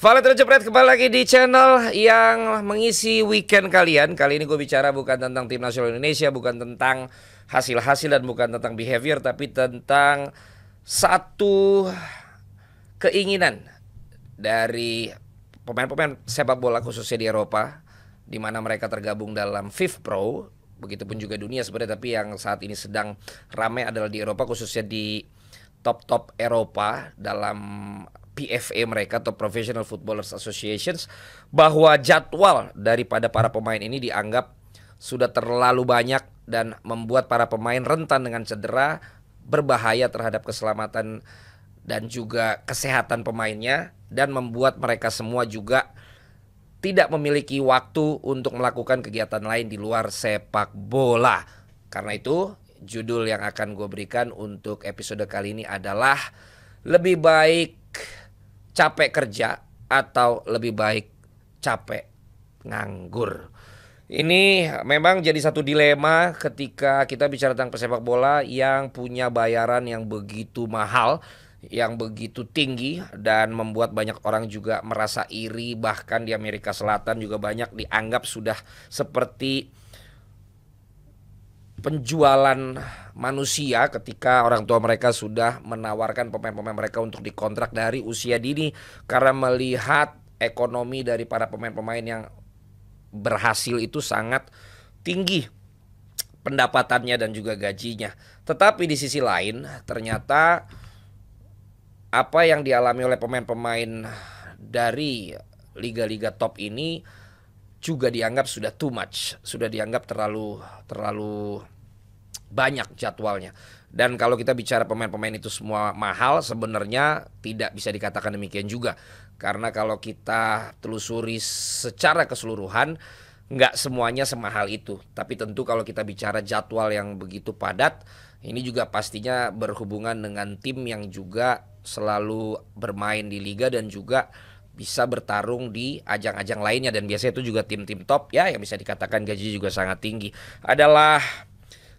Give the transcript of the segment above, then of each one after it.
Valentino Jepret kembali lagi di channel yang mengisi weekend kalian. Kali ini gue bicara bukan tentang tim nasional Indonesia, bukan tentang hasil-hasil dan bukan tentang behavior, tapi tentang satu keinginan dari pemain-pemain sepak bola khususnya di Eropa, di mana mereka tergabung dalam FIFPro. Begitupun juga dunia sebenarnya, tapi yang saat ini sedang ramai adalah di Eropa, khususnya di top-top Eropa dalam PFA mereka atau Professional Footballers Associations, bahwa jadwal daripada para pemain ini dianggap sudah terlalu banyak dan membuat para pemain rentan dengan cedera, berbahaya terhadap keselamatan dan juga kesehatan pemainnya, dan membuat mereka semua juga tidak memiliki waktu untuk melakukan kegiatan lain di luar sepak bola. Karena itu judul yang akan gue berikan untuk episode kali ini adalah lebih baik capek kerja atau lebih baik capek nganggur. Ini memang jadi satu dilema ketika kita bicara tentang pesepak bola yang punya bayaran yang begitu mahal, yang begitu tinggi, dan membuat banyak orang juga merasa iri. Bahkan di Amerika Selatan juga banyak dianggap sudah seperti penjualan manusia ketika orang tua mereka sudah menawarkan pemain-pemain mereka untuk dikontrak dari usia dini, karena melihat ekonomi dari para pemain-pemain yang berhasil itu sangat tinggi pendapatannya dan juga gajinya. Tetapi di sisi lain ternyata apa yang dialami oleh pemain-pemain dari liga-liga top ini juga dianggap sudah too much, sudah dianggap terlalu banyak jadwalnya. Dan kalau kita bicara pemain-pemain itu semua mahal, sebenarnya tidak bisa dikatakan demikian juga. Karena kalau kita telusuri secara keseluruhan, nggak semuanya semahal itu. Tapi tentu kalau kita bicara jadwal yang begitu padat, ini juga pastinya berhubungan dengan tim yang juga selalu bermain di liga dan juga bisa bertarung di ajang-ajang lainnya. Dan biasanya itu juga tim-tim top ya, yang bisa dikatakan gaji juga sangat tinggi. Adalah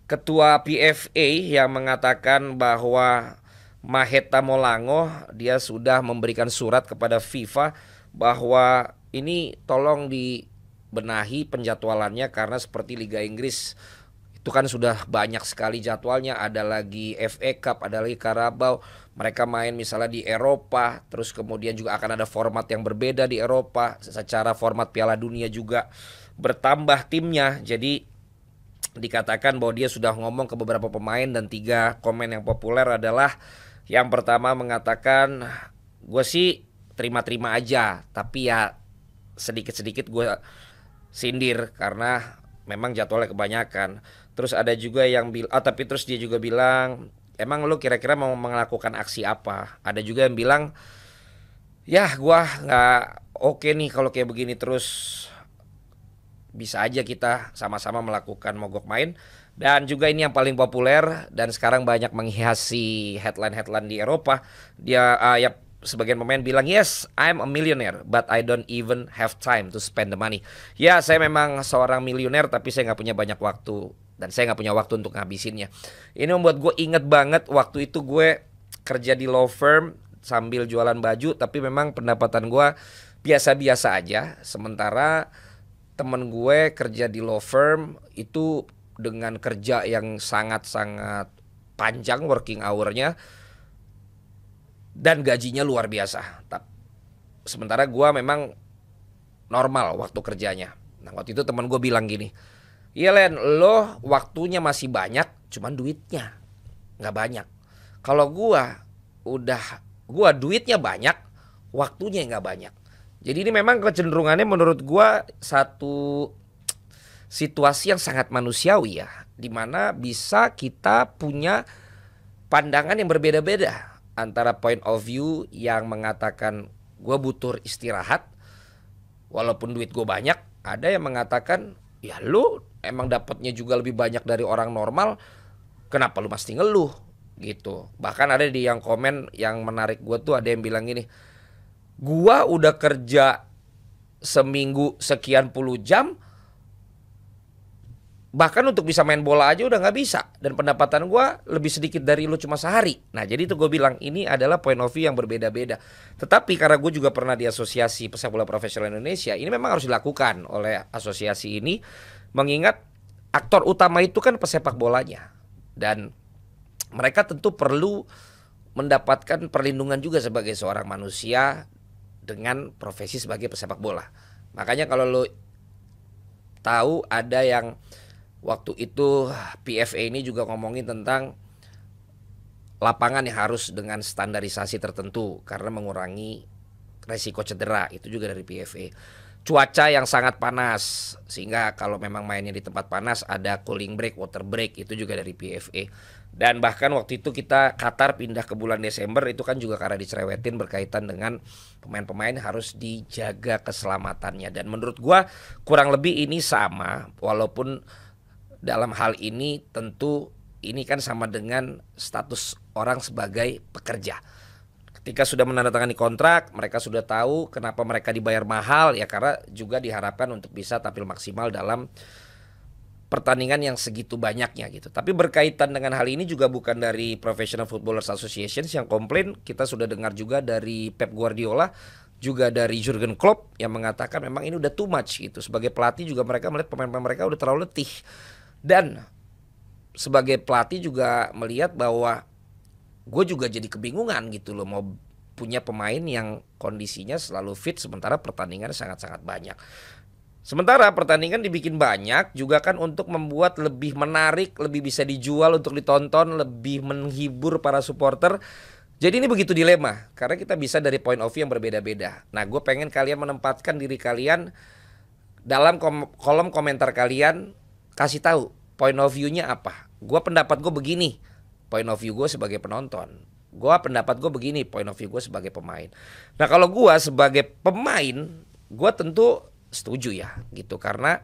Ketua PFA yang mengatakan bahwa Maheta Molango dia sudah memberikan surat kepada FIFA bahwa ini tolong dibenahi penjadwalannya, karena seperti Liga Inggris itu kan sudah banyak sekali jadwalnya, ada lagi FA Cup, ada lagi Carabao, mereka main misalnya di Eropa, terus kemudian juga akan ada format yang berbeda di Eropa, secara format Piala Dunia juga bertambah timnya. Jadi dikatakan bahwa dia sudah ngomong ke beberapa pemain, dan 3 komen yang populer adalah, yang pertama mengatakan, gue sih terima-terima aja, tapi ya sedikit-sedikit gue sindir karena memang jadwalnya kebanyakan. Terus ada juga yang bilang, tapi terus dia juga bilang, emang lu kira-kira mau melakukan aksi apa? Ada juga yang bilang, ya gue nggak oke nih kalau kayak begini terus, bisa aja kita sama-sama melakukan mogok main. Dan juga ini yang paling populer dan sekarang banyak menghiasi headline-headline di Eropa. Dia ya sebagian pemain bilang, yes, I'm a millionaire, but I don't even have time to spend the money. Ya, saya memang seorang miliuner, tapi saya nggak punya banyak waktu, dan saya nggak punya waktu untuk ngabisinnya. Ini membuat gue inget banget waktu itu gue kerja di law firm sambil jualan baju, tapi memang pendapatan gue biasa-biasa aja. Sementara temen gue kerja di law firm itu dengan kerja yang sangat-sangat panjang working hour-nya, dan gajinya luar biasa. Sementara gue memang normal waktu kerjanya. Nah waktu itu temen gue bilang gini, iya Len, lo waktunya masih banyak, cuman duitnya gak banyak. Kalau gue duitnya banyak, waktunya gak banyak. Jadi ini memang kecenderungannya menurut gua satu situasi yang sangat manusiawi ya, dimana bisa kita punya pandangan yang berbeda-beda antara point of view yang mengatakan gua butuh istirahat walaupun duit gua banyak. Ada yang mengatakan, ya lu emang dapatnya juga lebih banyak dari orang normal, kenapa lu mesti ngeluh gitu. Bahkan ada di yang komen yang menarik gua tuh, ada yang bilang gini, gua udah kerja seminggu sekian puluh jam Bahkan untuk bisa main bola aja udah nggak bisa. Dan pendapatan gue lebih sedikit dari lu cuma sehari. Nah jadi itu gue bilang ini adalah point of view yang berbeda-beda. Tetapi karena gue juga pernah di Asosiasi Pesepak Bola Profesional Indonesia, ini memang harus dilakukan oleh asosiasi ini. Mengingat aktor utama itu kan pesepak bolanya. Dan mereka tentu perlu mendapatkan perlindungan juga sebagai seorang manusia dengan profesi sebagai pesepak bola. Makanya kalau lo tahu ada yang waktu itu PFA ini juga ngomongin tentang lapangan yang harus dengan standarisasi tertentu karena mengurangi resiko cedera, itu juga dari PFA. Cuaca yang sangat panas sehingga kalau memang mainnya di tempat panas ada cooling break, water break, itu juga dari PFA. Dan bahkan waktu itu kita Qatar pindah ke bulan Desember itu kan juga karena dicerewetin berkaitan dengan pemain-pemain harus dijaga keselamatannya. Dan menurut gua kurang lebih ini sama, walaupun dalam hal ini tentu ini kan sama dengan status orang sebagai pekerja. Ketika sudah menandatangani kontrak, mereka sudah tahu kenapa mereka dibayar mahal, ya karena juga diharapkan untuk bisa tampil maksimal dalam pertandingan yang segitu banyaknya gitu. Tapi berkaitan dengan hal ini juga bukan dari Professional Footballers Association yang komplain, kita sudah dengar juga dari Pep Guardiola, juga dari Jurgen Klopp yang mengatakan memang ini udah too much gitu. Sebagai pelatih juga mereka melihat pemain-pemain mereka udah terlalu letih. Dan sebagai pelatih juga melihat bahwa gue juga jadi kebingungan gitu loh, mau punya pemain yang kondisinya selalu fit sementara pertandingan sangat-sangat banyak. Sementara pertandingan dibikin banyak juga kan untuk membuat lebih menarik, lebih bisa dijual untuk ditonton, lebih menghibur para supporter. Jadi ini begitu dilema karena kita bisa dari point of view yang berbeda-beda. Nah gue pengen kalian menempatkan diri kalian dalam kolom komentar kalian, kasih tahu point of view-nya apa. Gue pendapat gue begini, point of view gue sebagai penonton. Gue pendapat gue begini, point of view gue sebagai pemain. Nah kalau gue sebagai pemain, gue tentu setuju ya gitu. Karena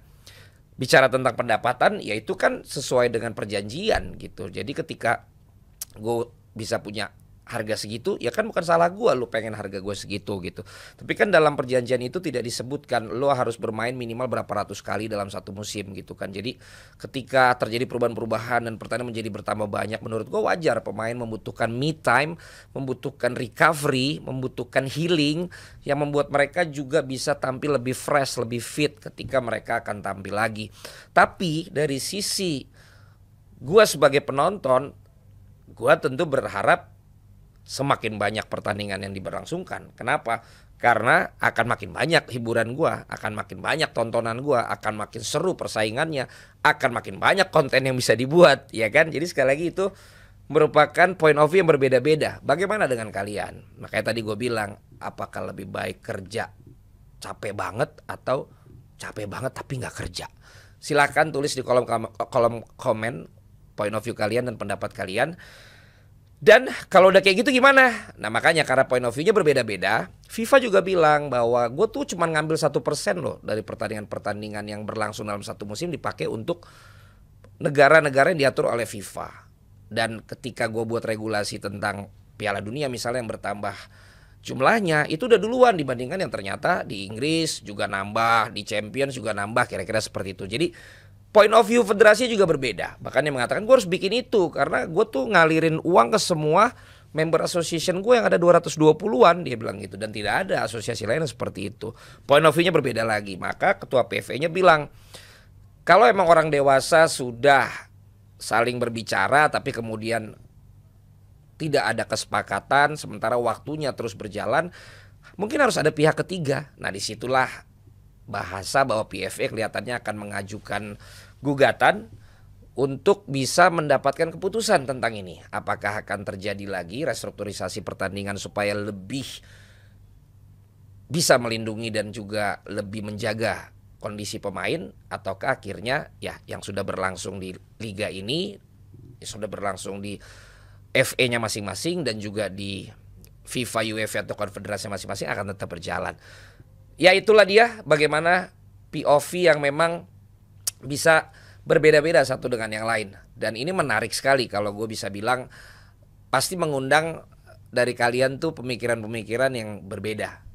bicara tentang pendapatan, ya itu kan sesuai dengan perjanjian gitu. Jadi ketika gue bisa punya harga segitu, ya kan bukan salah gue lu pengen harga gue segitu gitu. Tapi kan dalam perjanjian itu tidak disebutkan lu harus bermain minimal berapa ratus kali dalam satu musim gitu kan. Jadi ketika terjadi perubahan-perubahan dan pertandingan menjadi bertambah banyak, menurut gue wajar pemain membutuhkan me time, membutuhkan recovery, membutuhkan healing yang membuat mereka juga bisa tampil lebih fresh, lebih fit ketika mereka akan tampil lagi. Tapi dari sisi gue sebagai penonton, gue tentu berharap semakin banyak pertandingan yang diberlangsungkan. Kenapa? Karena akan makin banyak hiburan gua, akan makin banyak tontonan gua, akan makin seru persaingannya, akan makin banyak konten yang bisa dibuat, ya kan? Jadi sekali lagi itu merupakan point of view yang berbeda-beda. Bagaimana dengan kalian? Makanya tadi gue bilang, apakah lebih baik kerja capek banget atau capek banget tapi nggak kerja? Silakan tulis di kolom komen point of view kalian dan pendapat kalian. Dan kalau udah kayak gitu gimana? Nah makanya karena point of view-nya berbeda-beda, FIFA juga bilang bahwa gue tuh cuma ngambil 1% loh dari pertandingan-pertandingan yang berlangsung dalam satu musim dipakai untuk negara-negara yang diatur oleh FIFA. Dan ketika gue buat regulasi tentang Piala Dunia misalnya yang bertambah jumlahnya, itu udah duluan dibandingkan yang ternyata di Inggris juga nambah, di Champions juga nambah, kira-kira seperti itu. Jadi point of view federasi juga berbeda. Bahkan yang mengatakan gue harus bikin itu karena gue tuh ngalirin uang ke semua member association gue yang ada 220-an, dia bilang gitu. Dan tidak ada asosiasi lain yang seperti itu. Point of view-nya berbeda lagi. Maka ketua PFA-nya bilang, kalau emang orang dewasa sudah saling berbicara tapi kemudian tidak ada kesepakatan sementara waktunya terus berjalan, mungkin harus ada pihak ketiga. Nah disitulah bahasa bahwa PFA kelihatannya akan mengajukan gugatan untuk bisa mendapatkan keputusan tentang ini. Apakah akan terjadi lagi restrukturisasi pertandingan supaya lebih bisa melindungi dan juga lebih menjaga kondisi pemain, ataukah akhirnya ya yang sudah berlangsung di liga ini, sudah berlangsung di FA-nya masing-masing dan juga di FIFA, UEFA atau konfederasi masing-masing akan tetap berjalan. Ya itulah dia bagaimana POV yang memang bisa berbeda-beda satu dengan yang lain. Dan ini menarik sekali kalau gue bisa bilang pasti mengundang dari kalian tuh pemikiran-pemikiran yang berbeda.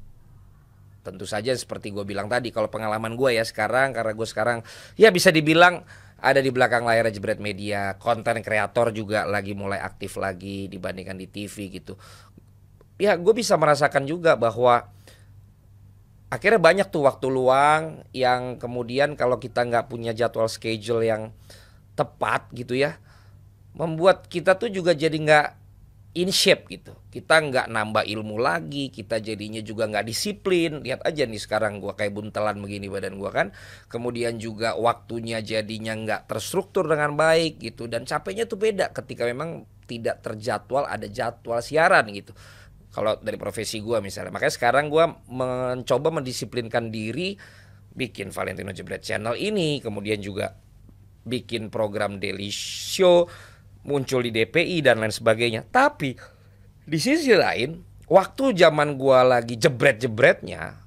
Tentu saja seperti gue bilang tadi, kalau pengalaman gue ya sekarang, karena gue sekarang ya bisa dibilang ada di belakang layar Jebret Media, konten kreator juga lagi mulai aktif lagi dibandingkan di TV gitu. Ya gue bisa merasakan juga bahwa akhirnya banyak tuh waktu luang yang kemudian kalau kita nggak punya jadwal schedule yang tepat gitu ya, membuat kita tuh juga jadi nggak in shape gitu. Kita nggak nambah ilmu lagi, kita jadinya juga nggak disiplin. Lihat aja nih sekarang gua kayak buntelan begini badan gua kan. Kemudian juga waktunya jadinya nggak terstruktur dengan baik gitu. Dan capeknya tuh beda ketika memang tidak terjadwal, ada jadwal siaran gitu. Kalau dari profesi gua misalnya. Makanya sekarang gua mencoba mendisiplinkan diri bikin Valentino Jebret Channel ini, kemudian juga bikin program daily show, muncul di DPI dan lain sebagainya. Tapi di sisi lain, waktu zaman gua lagi jebret-jebretnya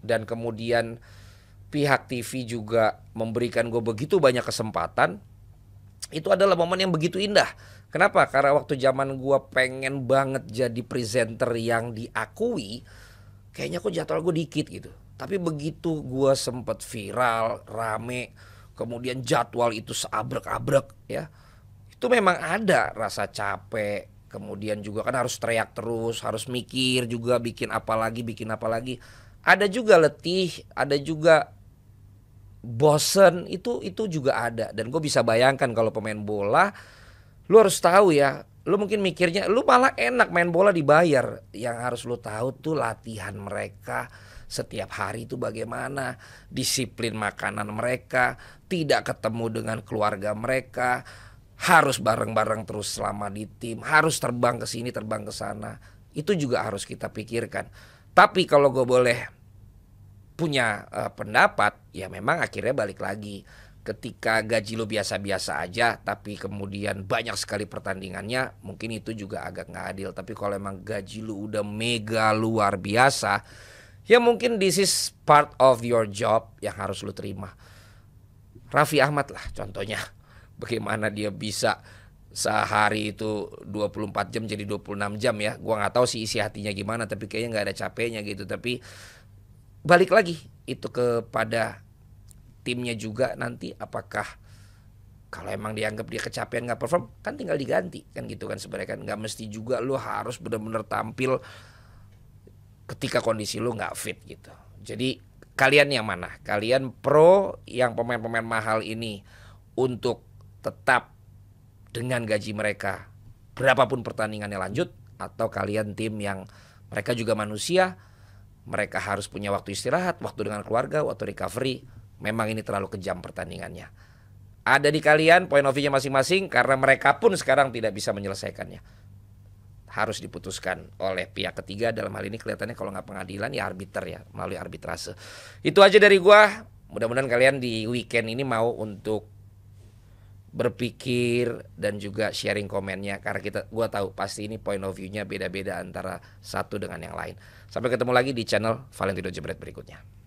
dan kemudian pihak TV juga memberikan gue begitu banyak kesempatan, itu adalah momen yang begitu indah. Kenapa? Karena waktu zaman gua pengen banget jadi presenter yang diakui, kayaknya kok jadwal gue dikit gitu. Tapi begitu gua sempet viral, rame, kemudian jadwal itu seabrek-abrek ya, itu memang ada rasa capek. Kemudian juga kan harus teriak terus, harus mikir juga bikin apa lagi, bikin apa lagi. Ada juga letih, ada juga bosen, itu juga ada. Dan gue bisa bayangkan kalau pemain bola, lu harus tahu ya, lu mungkin mikirnya lu malah enak main bola dibayar. Yang harus lu tahu tuh latihan mereka setiap hari itu bagaimana, disiplin makanan mereka, tidak ketemu dengan keluarga mereka, harus bareng-bareng terus selama di tim, harus terbang ke sini, terbang ke sana. Itu juga harus kita pikirkan. Tapi kalau gue boleh punya pendapat, ya memang akhirnya balik lagi. Ketika gaji lo biasa-biasa aja, tapi kemudian banyak sekali pertandingannya, mungkin itu juga agak nggak adil. Tapi kalau emang gaji lo udah mega luar biasa, ya mungkin this is part of your job yang harus lo terima. Raffi Ahmad lah contohnya. Bagaimana dia bisa sehari itu 24 jam jadi 26 jam ya. Gua nggak tahu sih isi hatinya gimana, tapi kayaknya nggak ada capeknya gitu. Tapi balik lagi itu kepada timnya juga nanti, apakah kalau emang dianggap dia kecapean nggak perform kan tinggal diganti kan gitu kan. Sebenarnya kan nggak mesti juga lo harus benar-benar tampil ketika kondisi lo nggak fit gitu. Jadi kalian yang mana? Kalian pro yang pemain-pemain mahal ini untuk tetap dengan gaji mereka berapapun pertandingannya lanjut, atau kalian tim yang mereka juga manusia, mereka harus punya waktu istirahat, waktu dengan keluarga, waktu recovery. Memang ini terlalu kejam pertandingannya. Ada di kalian point of view-nya masing-masing, karena mereka pun sekarang tidak bisa menyelesaikannya. Harus diputuskan oleh pihak ketiga, dalam hal ini kelihatannya kalau nggak pengadilan ya arbiter ya, melalui arbitrase. Itu aja dari gua. Mudah-mudahan kalian di weekend ini mau untuk berpikir dan juga sharing komennya, karena gua tahu pasti ini point of view-nya beda-beda antara satu dengan yang lain. Sampai ketemu lagi di channel Valentino Jebret berikutnya.